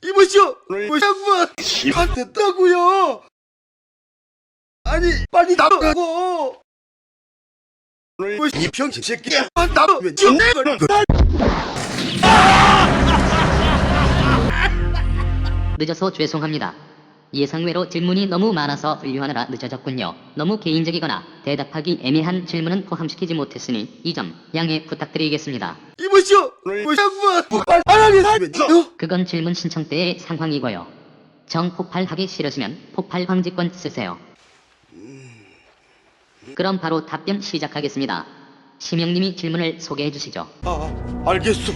이보시오! 양반! 안 됐다고요! 아니, 빨리 나가고! 이 병신 새끼야! 나가면 죽는 걸! 늦어서 죄송합니다. 예상외로 질문이 너무 많아서 분류하느라 늦어졌군요. 너무 개인적이거나 대답하기 애매한 질문은 포함시키지 못했으니 이 점 양해 부탁드리겠습니다. 이보시오! 양반! 빨리 나가면 그건 질문 신청 때의 상황이고요. 정폭발하기 싫으시면 폭발 방지권 쓰세요. 그럼 바로 답변 시작하겠습니다. 심영님이 질문을 소개해 주시죠. 알겠어.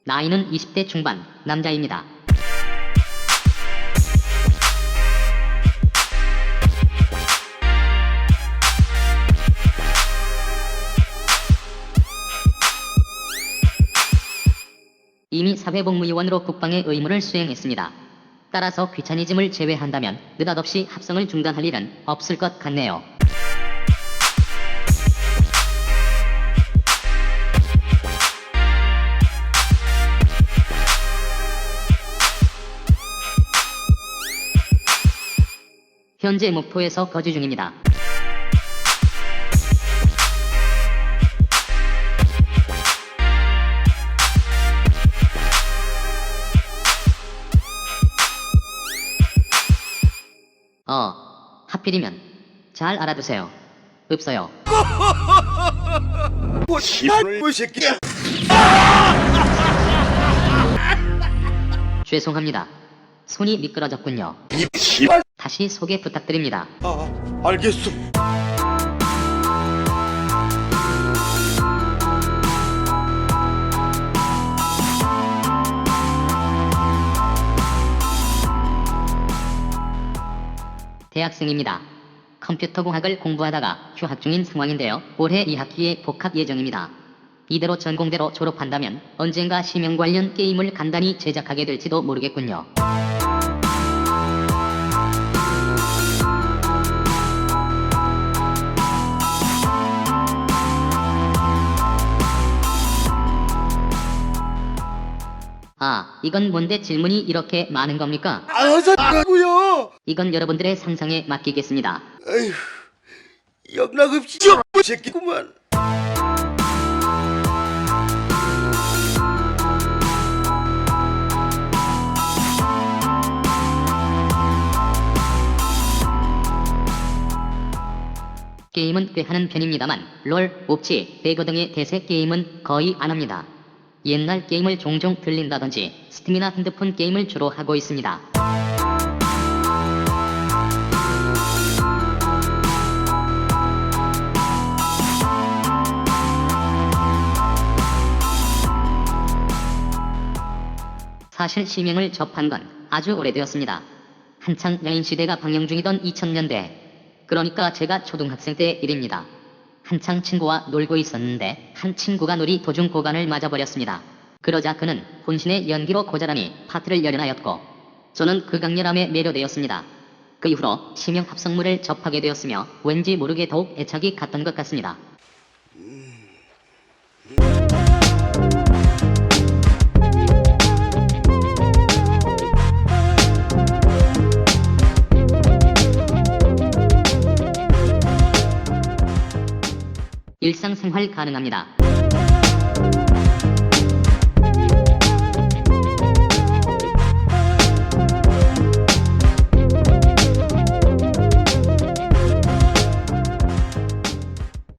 나이는 20대 중반, 남자입니다. 이미 사회복무요원으로 국방의 의무를 수행했습니다. 따라서 귀차니즘을 제외한다면 느닷없이 합성을 중단할 일은 없을 것 같네요. 현재 목포에서 거주 중입니다. 하필이면 잘 알아두세요. 없어요. 이 새끼야! 죄송합니다. 손이 미끄러졌군요. 다시 소개 부탁드립니다. 알겠어. 대학생입니다. 컴퓨터공학을 공부하다가 휴학 중인 상황인데요. 올해 2학기에 복학 예정입니다. 이대로 전공대로 졸업한다면 언젠가 심형 관련 게임을 간단히 제작하게 될지도 모르겠군요. 이건 뭔데 질문이 이렇게 많은 겁니까? 알아서고요. 이건 여러분들의 상상에 맡기겠습니다. 에휴, 영락없이 새끼구만. 게임은 꽤 하는 편입니다만 롤, 옵치, 배그 등의 대세 게임은 거의 안 합니다. 옛날 게임을 종종 들린다든지 스팀이나 핸드폰 게임을 주로 하고 있습니다. 사실 심형을 접한 건 아주 오래되었습니다. 한창 야인시대가 방영 중이던 2000년대. 그러니까 제가 초등학생 때 일입니다. 한창 친구와 놀고 있었는데 한 친구가 놀이 도중 고관을 맞아버렸습니다. 그러자 그는 혼신의 연기로 고자람이 파트를 열연하였고 저는 그 강렬함에 매료되었습니다. 그 이후로 심형 합성물을 접하게 되었으며 왠지 모르게 더욱 애착이 갔던 것 같습니다. 일상생활 가능합니다.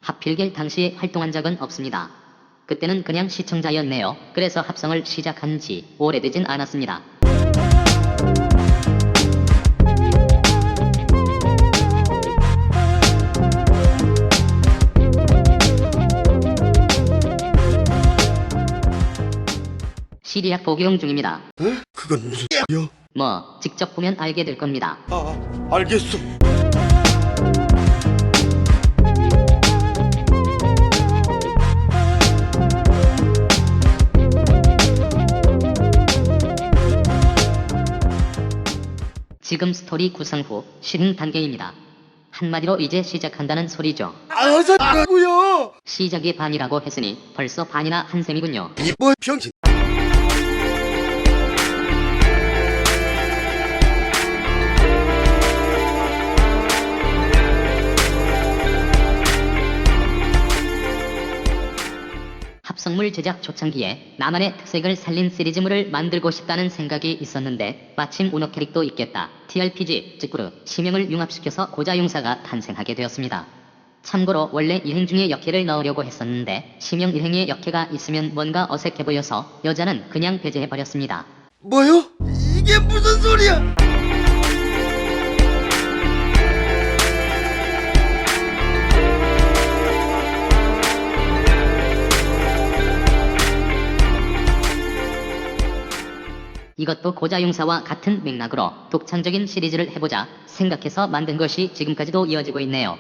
하필길 당시에 활동한 적은 없습니다. 그때는 그냥 시청자였네요. 그래서 합성을 시작한 지 오래되진 않았습니다. 시리아 복용 중입니다. 그건 무슨 야? 뭐 직접 보면 알게 될 겁니다. 알겠어. 지금 스토리 구상 후 실행 단계입니다. 한마디로 이제 시작한다는 소리죠. 아사고요. 시작이 반이라고 했으니 벌써 반이나 한 셈이군요. 이뭐 병신. 합성물 제작 초창기에 나만의 특색을 살린 시리즈물을 만들고 싶다는 생각이 있었는데 마침 우노 캐릭도 있겠다. TRPG, 찌꾸르, 심형을 융합시켜서 고자용사가 탄생하게 되었습니다. 참고로 원래 일행 중에 역해를 넣으려고 했었는데 심형 일행에 역해가 있으면 뭔가 어색해 보여서 여자는 그냥 배제해버렸습니다. 뭐요? 이게 무슨 소리야? 이것도 고자용사와 같은 맥락으로 독창적인 시리즈를 해보자 생각해서 만든 것이 지금까지도 이어지고 있네요.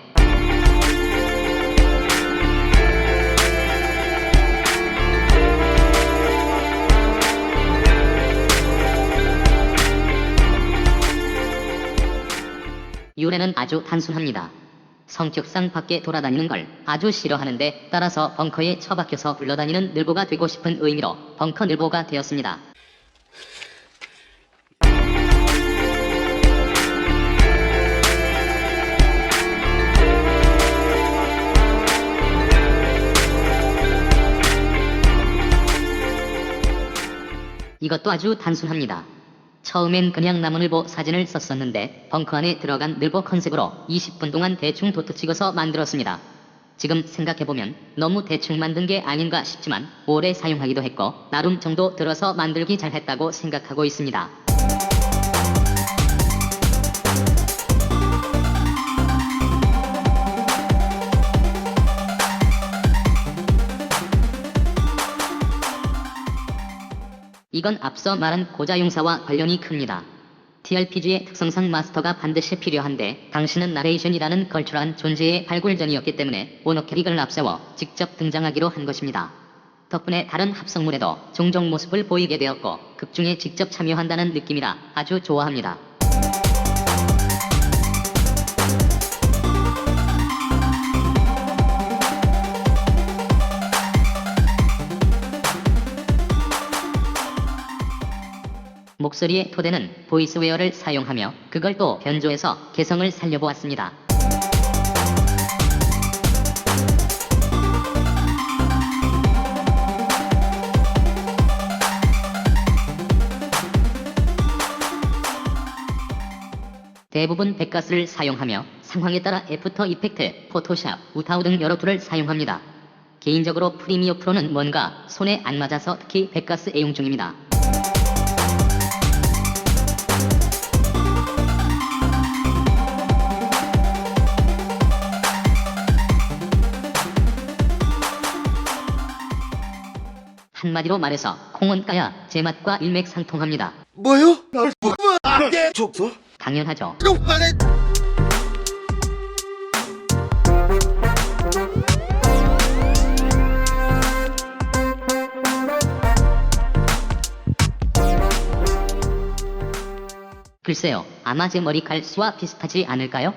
유래는 아주 단순합니다. 성격상 밖에 돌아다니는 걸 아주 싫어하는데 따라서 벙커에 처박혀서 굴러다니는 늘보가 되고 싶은 의미로 벙커 늘보가 되었습니다. 이것도 아주 단순합니다. 처음엔 그냥 나무늘보 사진을 썼었는데 벙커 안에 들어간 늘보 컨셉으로 20분 동안 대충 도트 찍어서 만들었습니다. 지금 생각해보면 너무 대충 만든 게 아닌가 싶지만 오래 사용하기도 했고 나름 정도 들어서 만들기 잘했다고 생각하고 있습니다. 이건 앞서 말한 고자용사와 관련이 큽니다. TRPG의 특성상 마스터가 반드시 필요한데 당신은 나레이션이라는 걸출한 존재의 발굴전이었기 때문에 오노 캐릭을 앞세워 직접 등장하기로 한 것입니다. 덕분에 다른 합성물에도 종종 모습을 보이게 되었고 극중에 직접 참여한다는 느낌이라 아주 좋아합니다. 목소리의 토대는 보이스웨어를 사용하며 그걸 또 변조해서 개성을 살려보았습니다. 대부분 백가스를 사용하며 상황에 따라 애프터 이펙트, 포토샵, 우타우 등 여러 툴을 사용합니다. 개인적으로 프리미어 프로는 뭔가 손에 안 맞아서 특히 백가스 애용 중입니다. 한마디로 말해서 콩은 까야 제맛과 일맥상통합니다. 뭐요? 날 뭐게 족소? 당연하죠. 화내. 글쎄요, 아마 제 머리칼 수와 비슷하지 않을까요?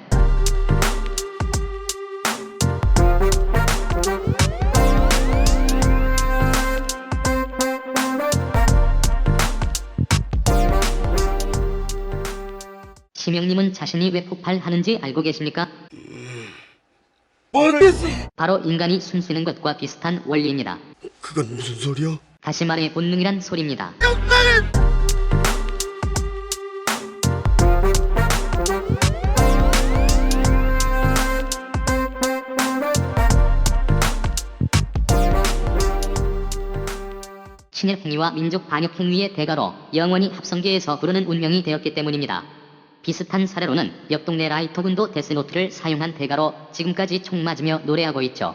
심영님은 자신이 왜 폭발하는지 알고 계십니까? 모르겠어. 바로 인간이 숨쉬는 것과 비슷한 원리입니다. 그건 무슨 소리야? 다시 말해 본능이란 소리입니다. 신의 행위와 민족 반역 행위의 대가로 영원히 합성계에서 부르는 운명이 되었기 때문입니다. 비슷한 사례로는 옆 동네 라이터군도 데스노트를 사용한 대가로 지금까지 총 맞으며 노래하고 있죠.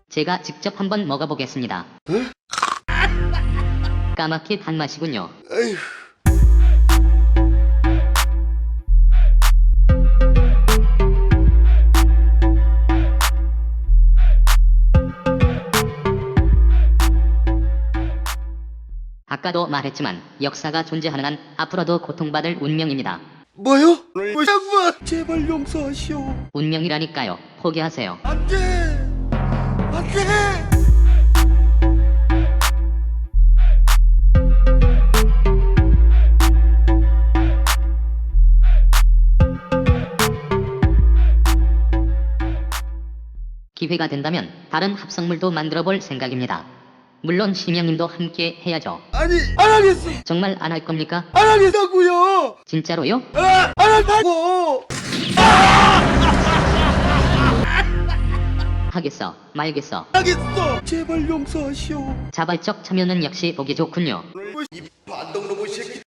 제가 직접 한번 먹어보겠습니다. 까맣게 단맛이군요. 에휴. 아까도 말했지만 역사가 존재하는 한 앞으로도 고통받을 운명입니다. 뭐요? 양반 제발 용서하시오. 운명이라니까요. 포기하세요. 안돼 안돼. 기회가 된다면 다른 합성물도 만들어 볼 생각입니다. 물론 심영님도 함께 해야죠. 아니 안 하겠어. 정말 안 할 겁니까? 안 하겠다고요. 진짜로요? 안 한다고. 하겠어, 말겠어. 하겠어. 제발 용서하시오. 자발적 참여는 역시 보기 좋군요. 이 반동놈의 새끼.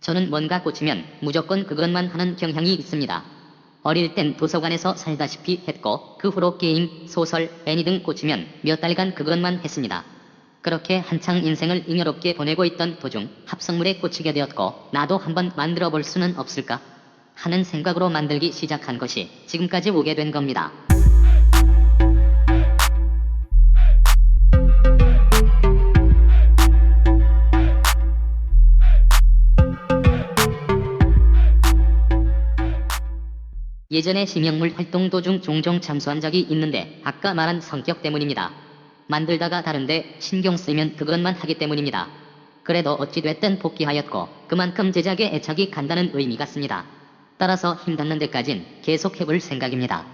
저는 뭔가 꽂히면 무조건 그것만 하는 경향이 있습니다. 어릴 땐 도서관에서 살다시피 했고 그 후로 게임, 소설, 애니 등 꽂히면 몇 달간 그것만 했습니다. 그렇게 한창 인생을 잉여롭게 보내고 있던 도중 합성물에 꽂히게 되었고 나도 한번 만들어 볼 수는 없을까 하는 생각으로 만들기 시작한 것이 지금까지 오게 된 겁니다. 예전에 심형물 활동 도중 종종 참수한 적이 있는데 아까 말한 성격 때문입니다. 만들다가 다른데 신경 쓰이면 그것만 하기 때문입니다. 그래도 어찌됐든 복귀하였고 그만큼 제작에 애착이 간다는 의미 같습니다. 따라서 힘 닿는 데까진 계속 해볼 생각입니다.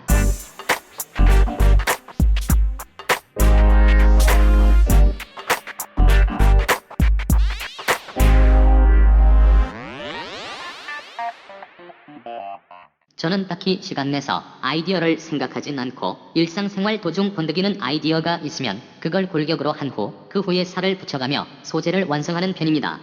저는 딱히 시간 내서 아이디어를 생각하진 않고 일상생활 도중 번뜩이는 아이디어가 있으면 그걸 골격으로 한 후 그 후에 살을 붙여가며 소재를 완성하는 편입니다.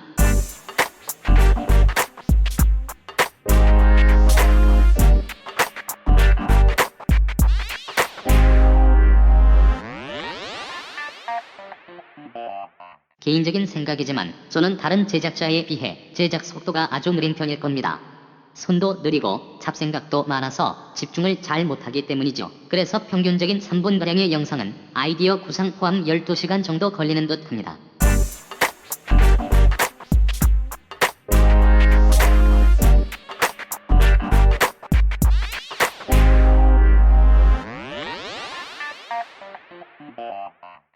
개인적인 생각이지만 저는 다른 제작자에 비해 제작 속도가 아주 느린 편일 겁니다. 손도 느리고 잡생각도 많아서 집중을 잘 못하기 때문이죠. 그래서 평균적인 3분가량의 영상은 아이디어 구상 포함 12시간 정도 걸리는 듯 합니다.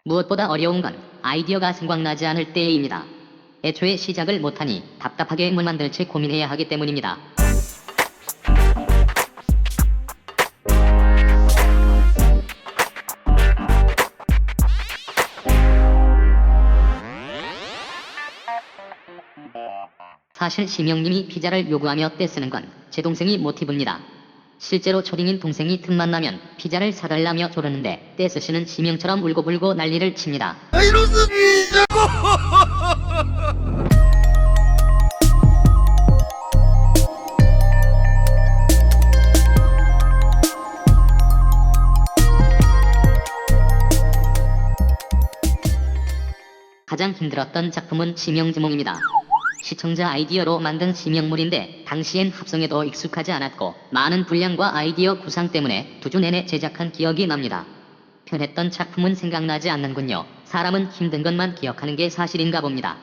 무엇보다 어려운 건 아이디어가 생각나지 않을 때입니다. 애초에 시작을 못하니 답답하게 뭘 만들지 고민해야 하기 때문입니다. 사실 심영님이 피자를 요구하며 떼쓰는 건 제 동생이 모티브입니다. 실제로 초딩인 동생이 틈만 나면 피자를 사달라며 조르는데 떼쓰시는 심영처럼 울고불고 난리를 칩니다. 이로써 가장 힘들었던 작품은 심영지몽입니다. 시청자 아이디어로 만든 심영물인데 당시엔 합성에도 익숙하지 않았고 많은 분량과 아이디어 구상 때문에 2주 내내 제작한 기억이 납니다. 편했던 작품은 생각나지 않는군요. 사람은 힘든 것만 기억하는 게 사실인가 봅니다.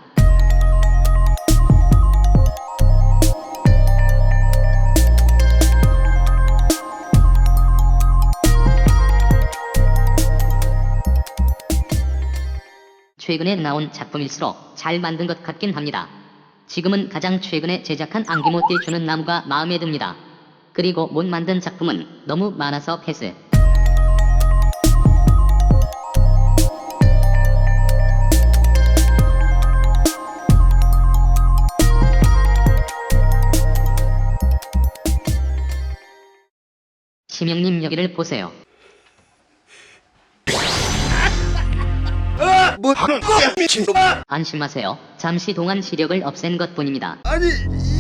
최근에 나온 작품일수록 잘 만든 것 같긴 합니다. 지금은 가장 최근에 제작한 안기모띠 주는 나무가 마음에 듭니다. 그리고 못 만든 작품은 너무 많아서 패스. 심영님 여기를 보세요. 뭐 미친놈. 안심하세요. 잠시 동안 시력을 없앤 것뿐입니다. 아니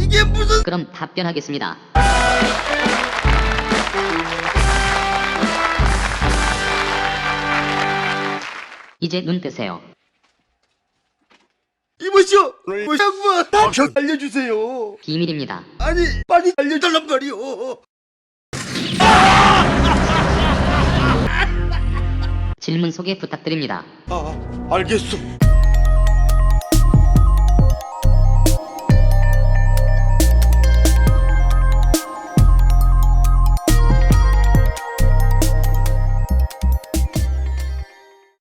이게 무슨. 그럼 답변하겠습니다. 이제 눈 뜨세요. 이보시오. 양반 좀 알려주세요. 비밀입니다. 아니 빨리 알려달란 말이오. 질문 소개 부탁드립니다. 아 알겠소.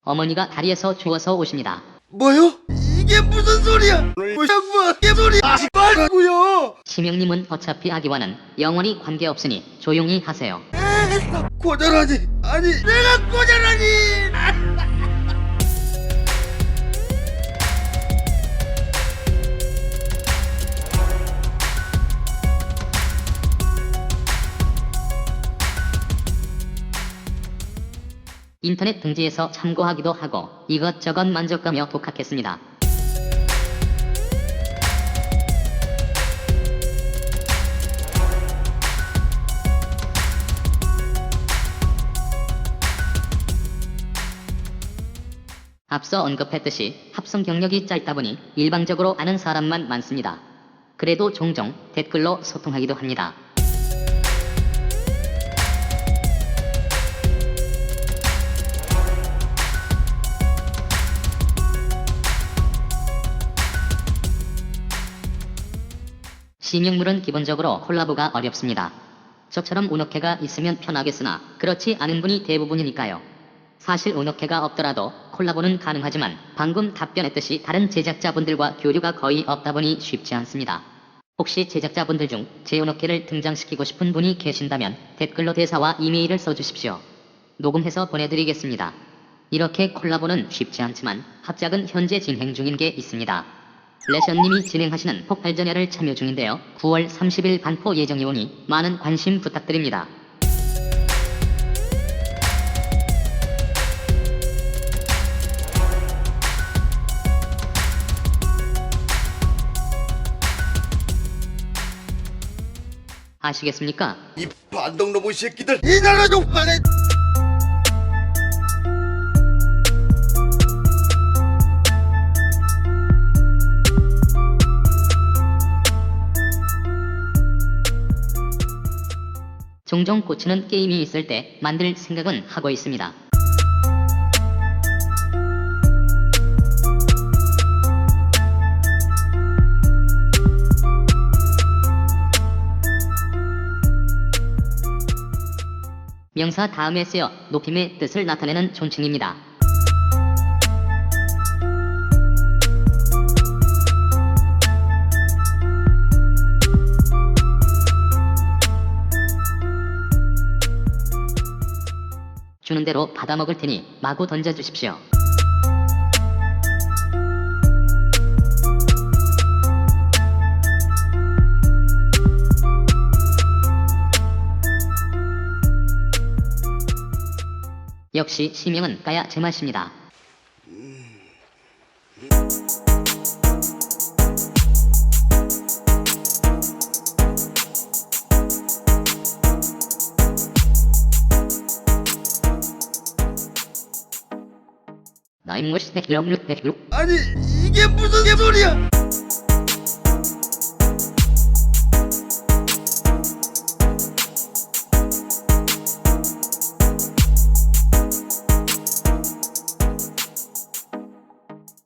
어머니가 다리에서 주워서 오십니다. 뭐요? 이게 무슨 소리야? 양반 이게 소리 하지 말고요. 심영님은 어차피 아기와는 영원히 관계없으니 조용히 하세요. 고자라니 아니 내가 고자라니. 인터넷 등지에서 참고하기도 하고 이것저것 만족하며 독학했습니다. 앞서 언급했듯이 합성 경력이 짧다 보니 일방적으로 아는 사람만 많습니다. 그래도 종종 댓글로 소통하기도 합니다. 심영물은 기본적으로 콜라보가 어렵습니다. 저처럼 운옥회가 있으면 편하겠으나 그렇지 않은 분이 대부분이니까요. 사실 운옥회가 없더라도 콜라보는 가능하지만 방금 답변했듯이 다른 제작자분들과 교류가 거의 없다 보니 쉽지 않습니다. 혹시 제작자분들 중 제 운옥회를 등장시키고 싶은 분이 계신다면 댓글로 대사와 이메일을 써주십시오. 녹음해서 보내드리겠습니다. 이렇게 콜라보는 쉽지 않지만 합작은 현재 진행 중인 게 있습니다. 레션님이 진행하시는 폭발전야를 참여 중인데요. 9월 30일 반포 예정이 오니 많은 관심 부탁드립니다. 아시겠습니까? 이 반동놈의 새끼들 이 나라 좀 화내. 종종 꽂히는 게임이 있을 때 만들 생각은 하고 있습니다. 명사 다음에 쓰여 높임의 뜻을 나타내는 존칭입니다. 주는 대로 받아먹을 테니 마구 던져주십시오. 역시 심형은 까야 제맛입니다. 나인 것이 백일업육 아니 이게 무슨 소리야?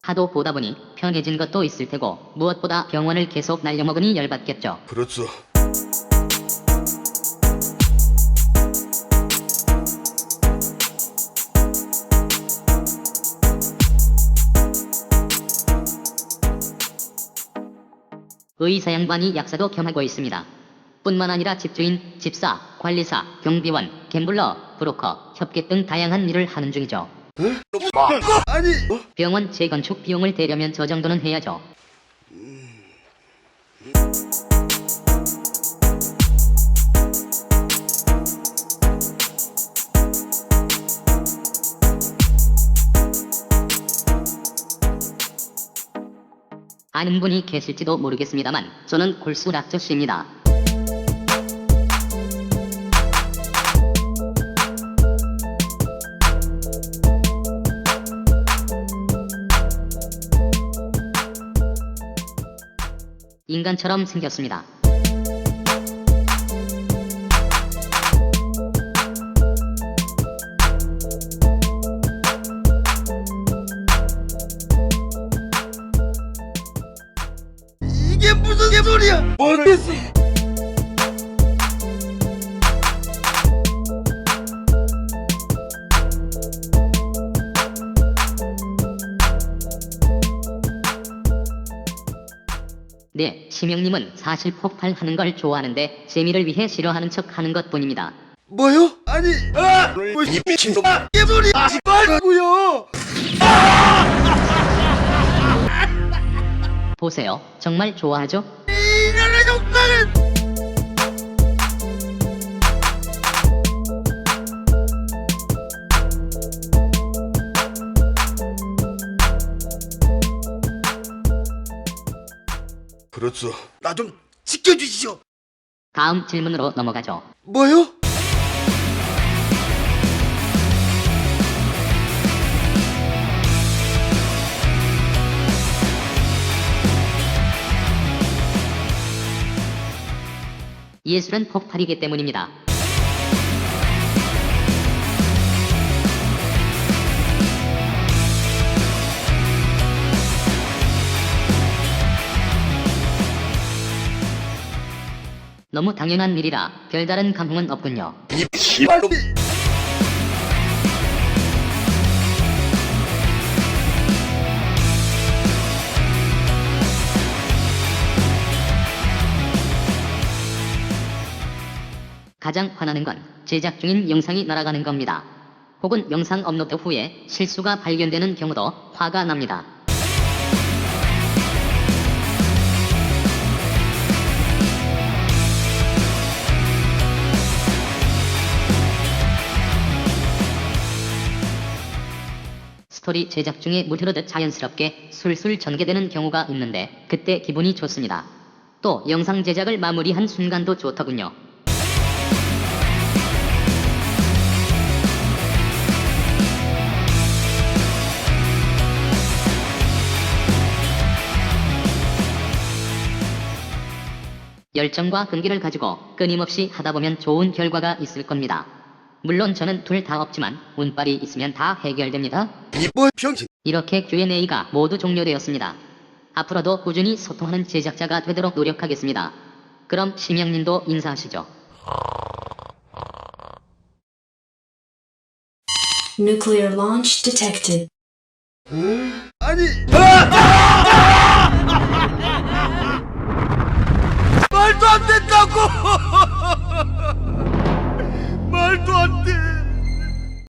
하도 보다 보니 편해진 것도 있을 테고 무엇보다 병원을 계속 날려먹으니 열받겠죠. 그렇소. 의사 양반이 약사도 겸하고 있습니다. 뿐만 아니라 집주인, 집사, 관리사, 경비원, 갬블러, 브로커, 협객 등 다양한 일을 하는 중이죠. 아니 병원 재건축 비용을 대려면 저 정도는 해야죠. 아는 분이 계실지도 모르겠습니다만 저는 골수락저 씨입니다. 인간처럼 생겼습니다. 이게 무슨 개소리야? 모르겠어. 네, 심영님은 사실 폭발하는 걸 좋아하는데 재미를 위해 싫어하는 척 하는 것 뿐입니다. 뭐요? 아니, 이 미친놈 개소리 하지 말고요. 보세요, 정말 좋아하죠? 이년의 족가는 그렇소. 나 좀 지켜주시오. 다음 질문으로 넘어가죠. 뭐요? 예술은 폭발이기 때문입니다. 너무 당연한 일이라 별다른 감흥은 없군요. 이 씨발놈. 가장 화나는 건 제작 중인 영상이 날아가는 겁니다. 혹은 영상 업로드 후에 실수가 발견되는 경우도 화가 납니다. 스토리 제작 중에 물 흐르듯 자연스럽게 술술 전개되는 경우가 있는데 그때 기분이 좋습니다. 또 영상 제작을 마무리한 순간도 좋더군요. 열정과 끈기를 가지고 끊임없이 하다보면 좋은 결과가 있을 겁니다. 물론 저는 둘 다 없지만 운빨이 있으면 다 해결됩니다. 이뭐 병신. 이렇게 Q&A가 모두 종료되었습니다. 앞으로도 꾸준히 소통하는 제작자가 되도록 노력하겠습니다. 그럼 심영님도 인사하시죠. Nuclear launch detected. 아니. 말도 안 된다고.